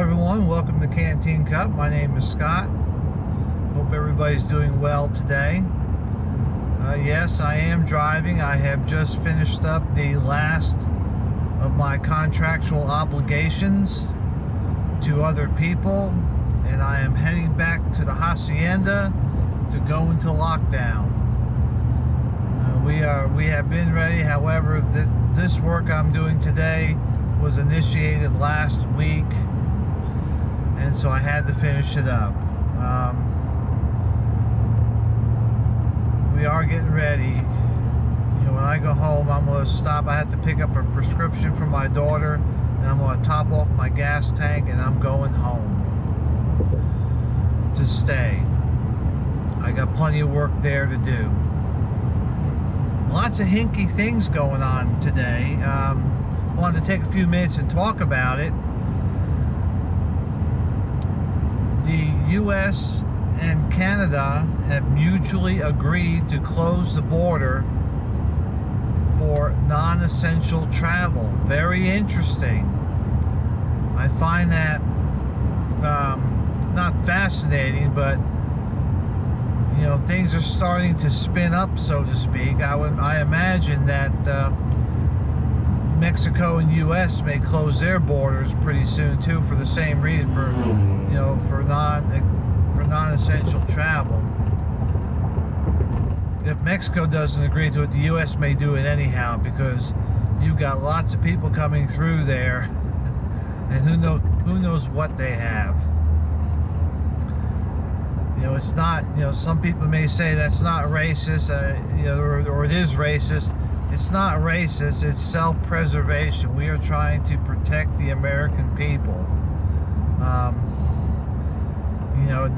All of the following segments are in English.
everyone, welcome to Canteen Cup. My name is Scott. Hope everybody's doing well today. Yes, I am driving. I have just finished up the last of my contractual obligations to other people, and I am heading back to the hacienda to go into lockdown. We have been ready. However, this work I'm doing today was initiated last week, and so I had to finish it up. We are getting ready. When I go home, I'm going to stop. I have to pick up a prescription for my daughter, and I'm going to top off my gas tank, and I'm going home to stay. I got plenty of work there to do. Lots of hinky things going on today. Wanted to take a few minutes and talk about it. The U.S. and Canada have mutually agreed to close the border for non-essential travel. Very interesting. I find that not fascinating, but things are starting to spin up, so to speak. I imagine that Mexico and U.S. may close their borders pretty soon too, for the same reason, for non-essential travel. If Mexico doesn't agree to it, the U.S. may do it anyhow, because you've got lots of people coming through there, and who knows what they have. It's not, some people may say that's not racist, or it is racist. It's not racist, it's self-preservation. We are trying to protect the American people.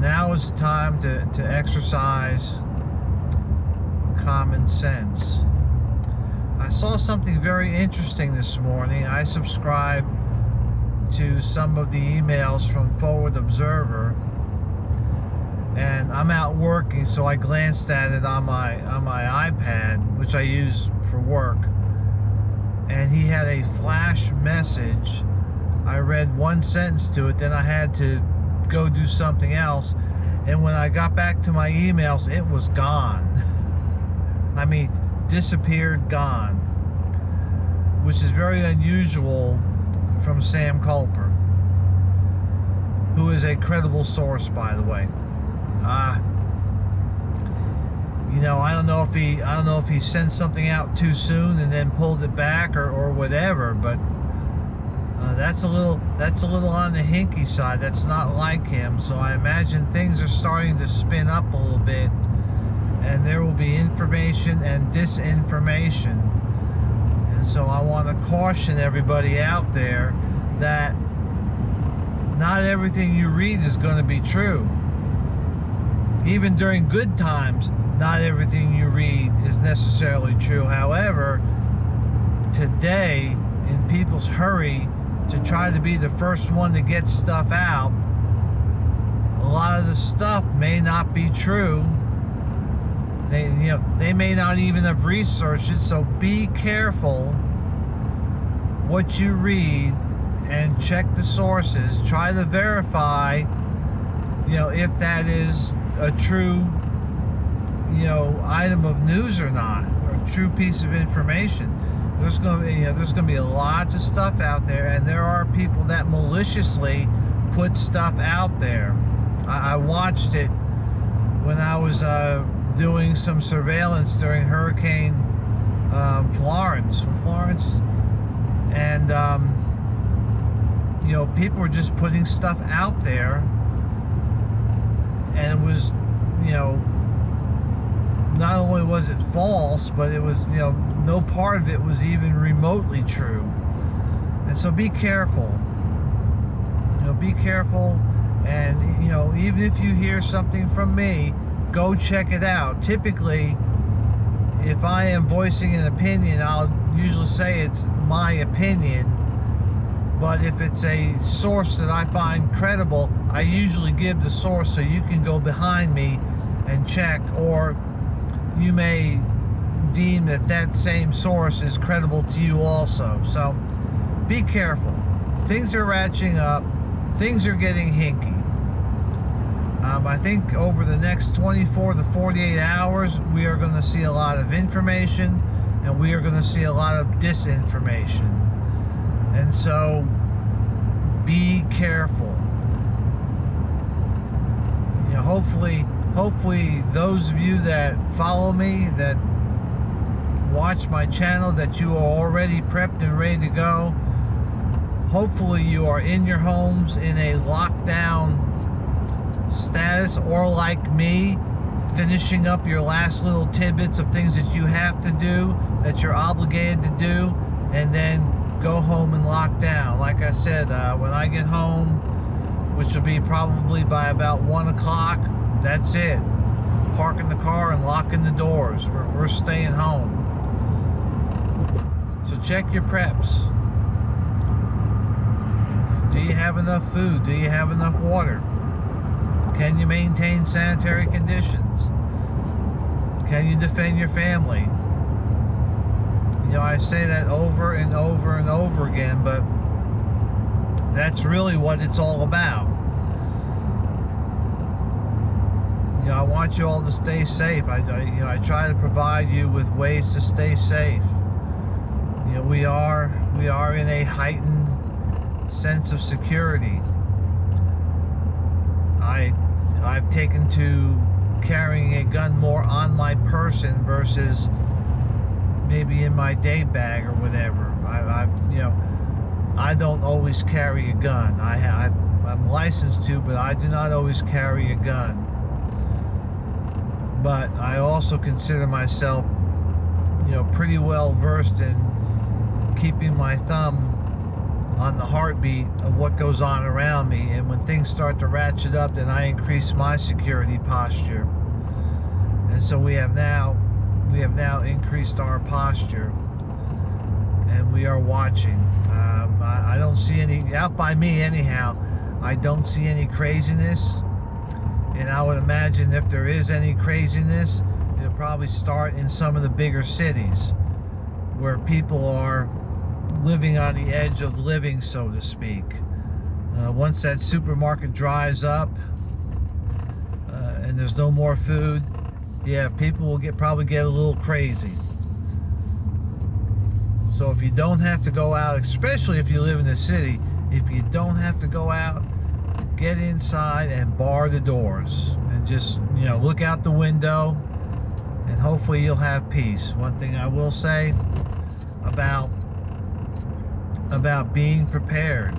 Now is the time to exercise common sense. I saw something very interesting this morning. I subscribe to some of the emails from Forward Observer, and I'm out working, so I glanced at it on my iPad, which I use for work, and he had a flash message. I read one sentence to it, then I had to go do something else, and when I got back to my emails, it was gone. I mean, disappeared, gone, which is very unusual from Sam Culper, who is a credible source, by the way. I don't know if he sent something out too soon and then pulled it back or whatever, but that's a little on the hinky side. That's not like him. So I imagine things are starting to spin up a little bit, and there will be information and disinformation. And so I want to caution everybody out there that not everything you read is going to be true. Even during good times, not everything you read is necessarily true. However, today, in people's hurry to try to be the first one to get stuff out, a lot of the stuff may not be true. They may not even have researched it, so be careful what you read and check the sources. Try to verify, if that is a true, item of news or not, or a true piece of information. There's going to be lots of stuff out there, and there are people that maliciously put stuff out there. I watched it when I was doing some surveillance during Hurricane Florence, and people were just putting stuff out there, and it was, not only was it false, but it was, no part of it was even remotely true. And so be careful. Be careful, and even if you hear something from me, go check it out. Typically, if I am voicing an opinion, I'll usually say it's my opinion. But if it's a source that I find credible, I usually give the source so you can go behind me and check, or you may deem that same source is credible to you also. So be careful. Things are ratcheting up. things are getting hinky. I think over the next 24 to 48 hours, we are going to see a lot of information, and we are going to see a lot of disinformation. And so, be careful. You know, hopefully those of you that follow me, that watch my channel, that you are already prepped and ready to go. Hopefully you are in your homes in a lockdown status, or like me, finishing up your last little tidbits of things that you have to do, that you're obligated to do, and then go home and lock down. Like I said, when I get home, which will be probably by about 1 o'clock, that's it. Parking the car and locking the doors. We're staying home. So check your preps. Do you have enough food? Do you have enough water? Can you maintain sanitary conditions? Can you defend your family? You know, I say that over and over and over again, but that's really what it's all about. You know, I want you all to stay safe. I try to provide you with ways to stay safe. You know, we are in a heightened sense of security. I've taken to carrying a gun more on my person versus maybe in my day bag or whatever. I don't always carry a gun. I'm licensed to, but I do not always carry a gun. But I also consider myself, you know, pretty well versed in keeping my thumb on the heartbeat of what goes on around me, and when things start to ratchet up, then I increase my security posture. And so we have now increased our posture, and we are watching. I don't see any, out by me anyhow, I don't see any craziness, and I would imagine if there is any craziness, it'll probably start in some of the bigger cities where people are living on the edge of living, so to speak. Once that supermarket dries up and there's no more food, yeah, people will probably get a little crazy. So if you don't have to go out, especially if you live in the city, if you don't have to go out, get inside and bar the doors and just, you know, look out the window, and hopefully you'll have peace. One thing I will say about being prepared: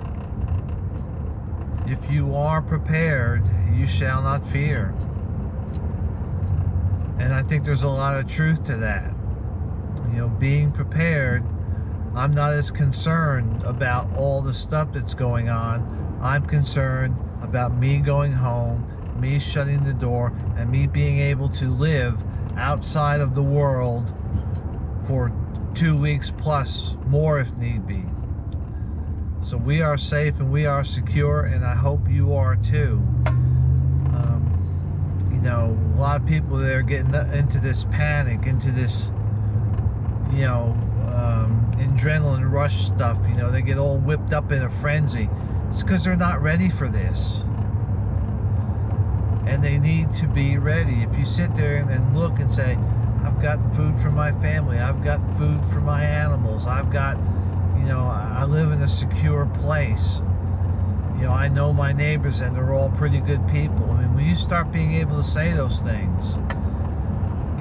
if you are prepared, you shall not fear. And I think there's a lot of truth to that. You know, being prepared, I'm not as concerned about all the stuff that's going on. I'm concerned about me going home, me shutting the door, and me being able to live outside of the world for 2 weeks plus more if need be. So we are safe and we are secure, and I hope you are too. You know, a lot of people, they're getting into this panic, into this, you know, adrenaline rush stuff. You know, they get all whipped up in a frenzy. It's because they're not ready for this, and they need to be ready. If you sit there and look and say, I've got food for my family, I've got food for my animals, I've got, you know, I live in a secure place, you know, I know my neighbors and they're all pretty good people. I mean, when you start being able to say those things,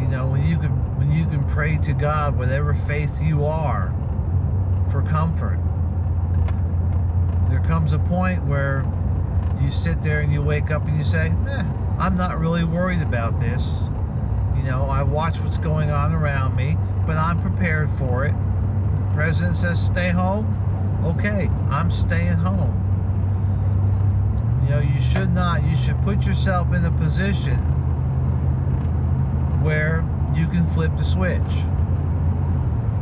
you know, when you can pray to God, whatever faith you are, for comfort, there comes a point where you sit there and you wake up and you say, I'm not really worried about this. You know, I watch what's going on around me, but I'm prepared for it. The president says stay home. Okay, I'm staying home. You know, you should put yourself in a position where you can flip the switch.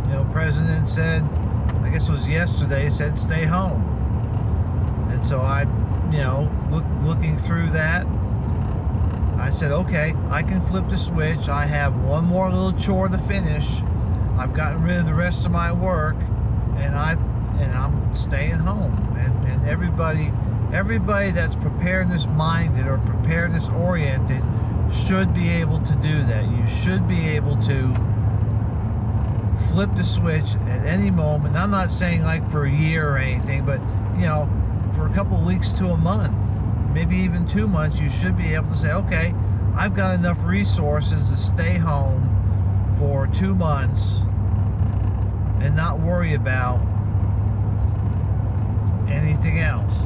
You know, president said, I guess it was yesterday, said stay home. And so I, you know, looking through that, I said, okay, I can flip the switch. I have one more little chore to finish. I've gotten rid of the rest of my work, and I'm staying home. And everybody Everybody that's preparedness minded or preparedness oriented should be able to do that. You should be able to flip the switch at any moment. I'm not saying like for a year or anything, but you know, for a couple of weeks to a month, maybe even 2 months, you should be able to say, okay, I've got enough resources to stay home for 2 months and not worry about anything else.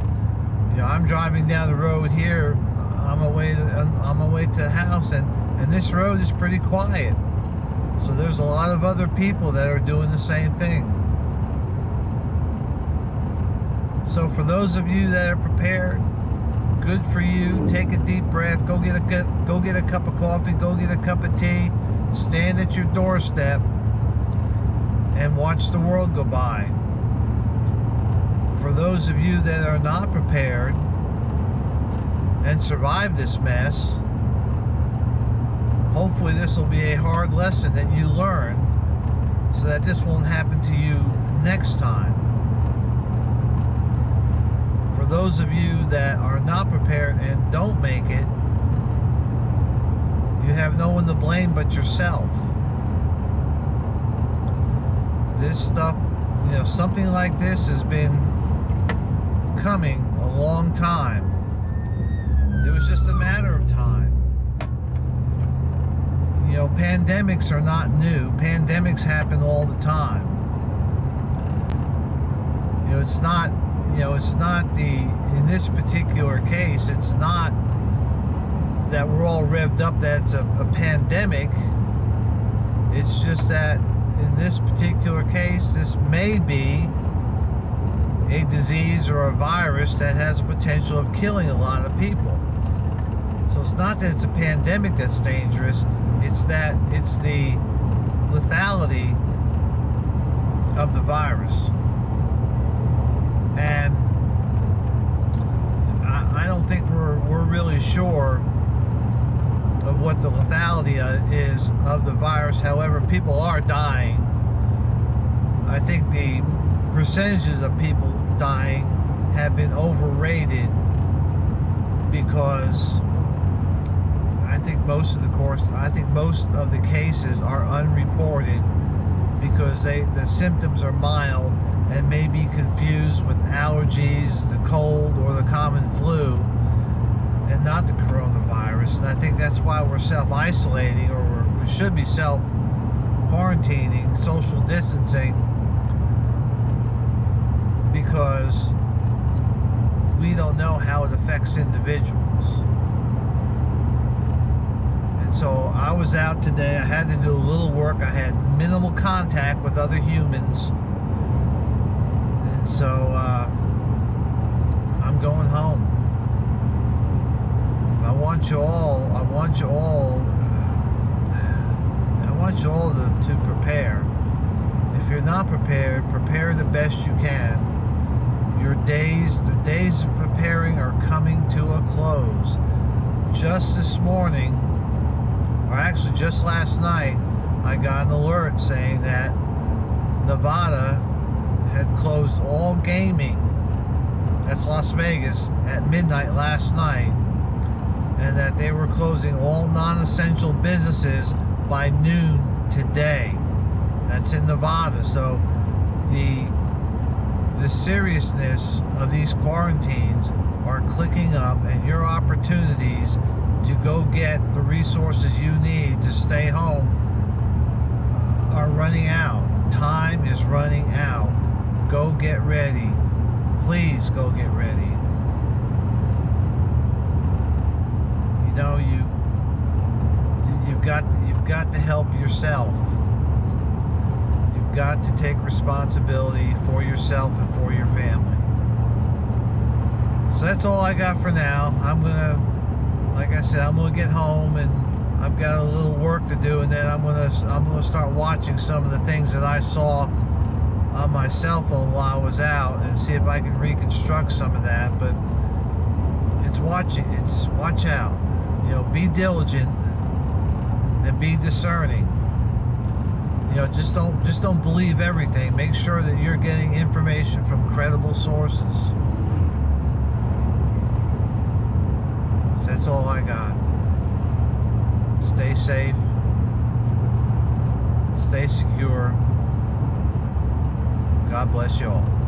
You know, I'm driving down the road here on my way to the house, and this road is pretty quiet. So there's a lot of other people that are doing the same thing. So for those of you that are prepared, good for you. Take a deep breath. Go get a cup of coffee. Go get a cup of tea. Stand at your doorstep and watch the world go by. For those of you that are not prepared and survive this mess, hopefully this will be a hard lesson that you learn so that this won't happen to you next time. For those of you that are not prepared and don't make it, you have no one to blame but yourself. This stuff, you know, something like this has been coming a long time. It was just a matter of time. You know, pandemics are not new. Pandemics happen all the time. You know, it's not in this particular case, it's not that we're all revved up that it's a pandemic. It's just that in this particular case, this may be a disease or a virus that has a potential of killing a lot of people. So it's not that it's a pandemic that's dangerous, it's that it's the lethality of the virus. And I don't think we're really sure of what the lethality is of the virus. However, people are dying. I think the percentages of people dying have been overrated, because I think most of the cases are unreported because the symptoms are mild and may be confused with allergies, the cold, or the common flu, and not the coronavirus. And I think that's why we're self-isolating, or we should be self-quarantining, social distancing, because we don't know how it affects individuals. And so I was out today. I had to do a little work. I had minimal contact with other humans. And so I'm going home. I want you all to prepare. If you're not prepared, prepare the best you can. The days of preparing are coming to a close. Just this morning, or actually just last night, I got an alert saying that Nevada had closed all gaming, that's Las Vegas, at midnight last night, and that they were closing all non-essential businesses by noon today. That's in Nevada. So the seriousness of these quarantines are clicking up, and your opportunities to go get the resources you need to stay home are running out. Time is running out. Go get ready. Please go get ready. You know, you've got to help yourself. You've got to take responsibility for yourself and for your family. So that's all I got for now. Like I said, I'm gonna get home, and I've got a little work to do, and then I'm gonna start watching some of the things that I saw on my cell phone while I was out, and see if I can reconstruct some of that. But watch out. You know, be diligent and be discerning. You know, just don't believe everything. Make sure that you're getting information from credible sources. all I got. Stay safe. Stay secure. God bless you all.